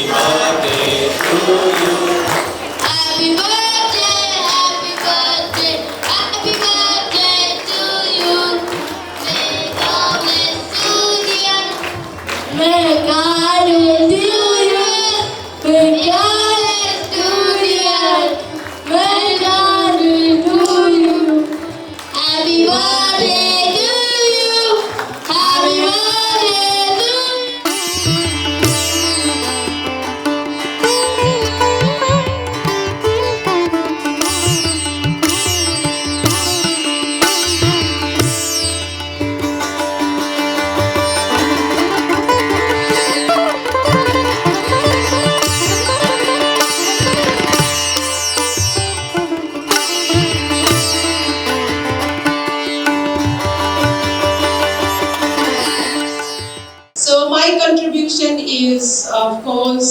birthday to you. Happy birthday, happy birthday, happy birthday to you. May God bless you, dear. May God bless you, dear. May God bless you, dear. May God bless you. Happy birthday to you. Happy birthday to you. So my contribution is, of course,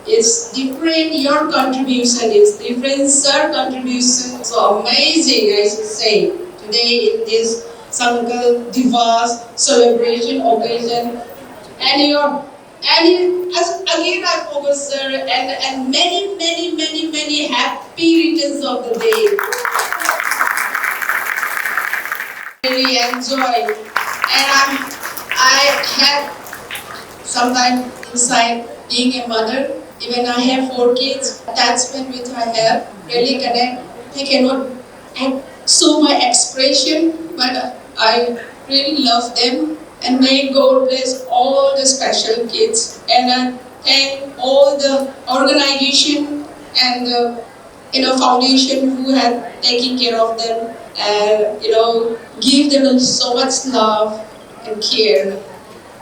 it's different. Your contribution is different. Sir contribution so amazing, I should say, today in this Sankalp Divas celebration occasion. And your again I focus, sir, and many happy returns of the day. Really enjoy, and I have sometimes inside being a mother. Even I have 4 kids. Attachment which I have really connect. I cannot show my expression, but I really love them. And may God bless all the special kids. And I thank all the organization and the foundation who have taken care of them. And give them so much love and care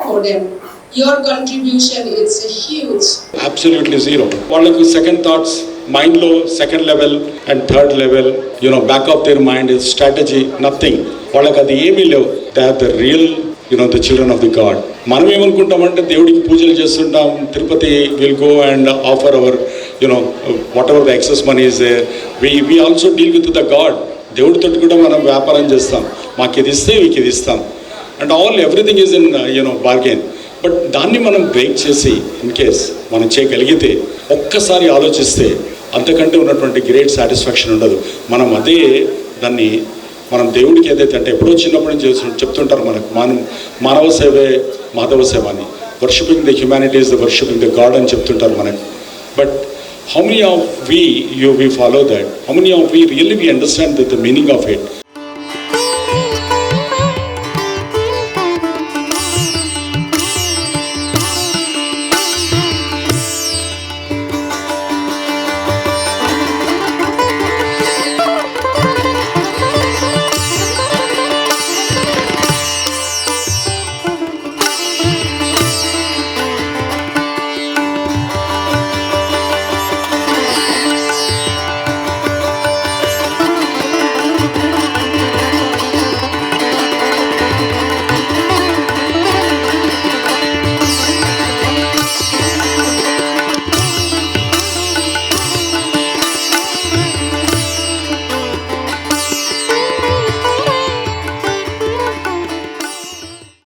for them. Your contribution is huge. Absolutely zero. వాళ్ళకు second thoughts మైండ్లో second level and third level back of their mind is strategy nothing. వాళ్ళకి అది ఏమీ లేవు. They are the real the children of the god. మనం ఏమనుకుంటామంటే దేవుడికి పూజలు చేస్తుంటాం, Tirupati will go and offer our whatever the excess money is there. We also deal with the god. దేవుడితో కూడా మనం వ్యాపారం చేస్తాం. మాకు ఇది ఇస్తే మీకు ఇది ఇస్తాం and everything is in bargain. But దాన్ని మనం బ్రేక్ చేసి ఇన్ కేస్ మనం చేయగలిగితే ఒక్కసారి ఆలోచిస్తే అంతకంటే ఉన్నటువంటి గ్రేట్ సాటిస్ఫాక్షన్ ఉండదు. మనం అదే దాన్ని మనం దేవుడికి ఏదైతే అంటే ఎప్పుడో చిన్నప్పటి నుంచి చెప్తుంటారు మనకు మానవ సేవే మాధవ సేవ అని. Worshipping the humanity is the worshipping the God అని చెప్తుంటారు మనకు. But how many of we follow that? How many of we really understand the meaning of it?